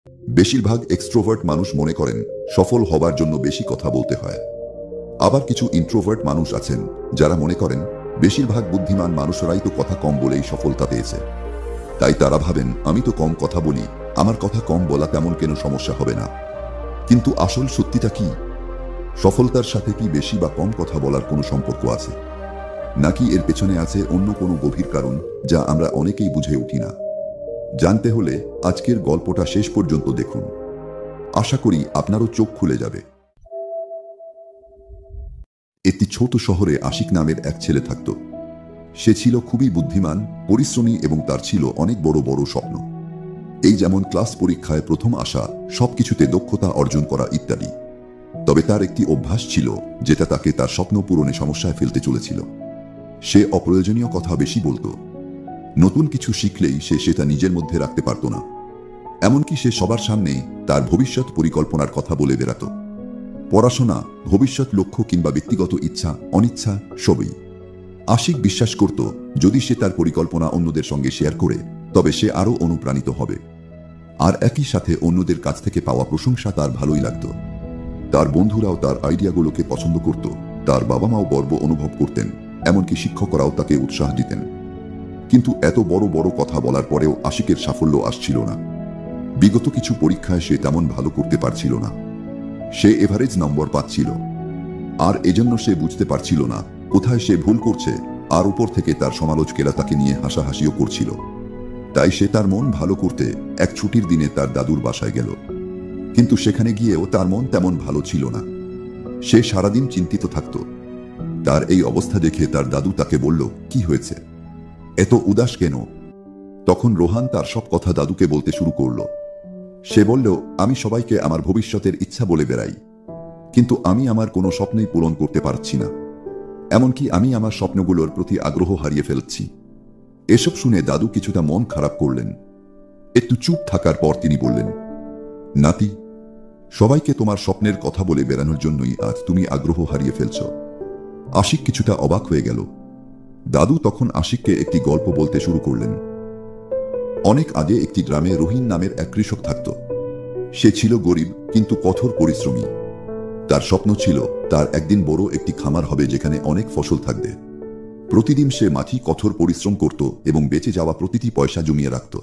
বেশিরভাগ এক্সট্রোভার্ট মানুষ মনে করেন সফল হবার জন্য বেশি কথা বলতে হয়। আবার কিছু ইন্ট্রোভার্ট মানুষ আছেন যারা মনে করেন বেশিরভাগ বুদ্ধিমান মানুষরাই তো কথা কম বলেই সফলতা পেয়েছে। তাই তারা ভাবেন আমি তো কম কথা বলি, আমার কথা কম বলা তেমন কেন সমস্যা হবে না। কিন্তু আসল সত্যিটা কি? সফলতার সাথে কি বেশি বা কম কথা বলার কোনো সম্পর্ক আছে, নাকি এর পেছনে আছে অন্য কোনো গভীর কারণ যা আমরা অনেকেই বুঝে উঠি না? জানতে হলে আজকের গল্পটা শেষ পর্যন্ত দেখুন। আশা করি আপনারও চোখ খুলে যাবে। একটি ছোট শহরে আশিক নামের এক ছেলে থাকত। সে ছিল খুবই বুদ্ধিমান, পরিশ্রমী এবং তার ছিল অনেক বড় বড় স্বপ্ন। এই যেমন ক্লাস পরীক্ষায় প্রথম আসা, সবকিছুতে দক্ষতা অর্জন করা ইত্যাদি। তবে তার একটি অভ্যাস ছিল যেটা তাকে তার স্বপ্ন পূরণে সমস্যায় ফেলতে চলেছিল। সে অপ্রয়োজনীয় কথা বেশি বলতো। নতুন কিছু শিখলেই সে সেটা নিজের মধ্যে রাখতে পারত না। এমনকি সে সবার সামনে তার ভবিষ্যৎ পরিকল্পনার কথা বলে বেড়াত। পড়াশোনা, ভবিষ্যৎ লক্ষ্য কিংবা ব্যক্তিগত ইচ্ছা অনিচ্ছা সবই। আশিক বিশ্বাস করত যদি সে তার পরিকল্পনা অন্যদের সঙ্গে শেয়ার করে তবে সে আরও অনুপ্রাণিত হবে। আর একই সাথে অন্যদের কাছ থেকে পাওয়া প্রশংসা তার ভালোই লাগত। তার বন্ধুরাও তার আইডিয়াগুলোকে পছন্দ করত, তার বাবা মাও গর্ব অনুভব করতেন, এমনকি শিক্ষকরাও তাকে উৎসাহ দিতেন। কিন্তু এত বড় বড় কথা বলার পরেও আশিকের সাফল্য আসছিল না। বিগত কিছু পরীক্ষায় সে তেমন ভালো করতে পারছিল না। সে এভারেজ নম্বর পাচ্ছিল। আর এজন্য সে বুঝতে পারছিল না কোথায় সে ভুল করছে, আর উপর থেকে তার সমালোচকেরা তাকে নিয়ে হাসাহাসিও করছিল। তাই সে তার মন ভালো করতে এক ছুটির দিনে তার দাদুর বাসায় গেল। কিন্তু সেখানে গিয়েও তার মন তেমন ভালো ছিল না। সে সারাদিন চিন্তিত থাকত। তার এই অবস্থা দেখে তার দাদু তাকে বলল, কি হয়েছে, এত উদাস কেন? তখন রোহান তার সব কথা দাদুকে বলতে শুরু করল। সে বলল, আমি সবাইকে আমার ভবিষ্যতের ইচ্ছা বলে বেড়াই, কিন্তু আমি আমার কোনো স্বপ্নই পূরণ করতে পারছি না। এমনকি আমি আমার স্বপ্নগুলোর প্রতি আগ্রহ হারিয়ে ফেলছি। এসব শুনে দাদু কিছুটা মন খারাপ করলেন। একটু চুপ থাকার পর তিনি বললেন, নাতি, সবাইকে তোমার স্বপ্নের কথা বলে বেড়ানোর জন্যই আজ তুমি আগ্রহ হারিয়ে ফেলছ। আশিক কিছুটা অবাক হয়ে গেল। দাদু তখন আশিককে একটি গল্প বলতে শুরু করলেন। অনেক আগে একটি গ্রামে রহিম নামের এক কৃষক থাকত। সে ছিল গরিব কিন্তু কঠোর পরিশ্রমী। তার স্বপ্ন ছিল তার একদিন বড় একটি খামার হবে যেখানে অনেক ফসল থাকবে। প্রতিদিন সে মাঠে কঠোর পরিশ্রম করত এবং বেঁচে যাওয়া প্রতিটি পয়সা জমিয়ে রাখত।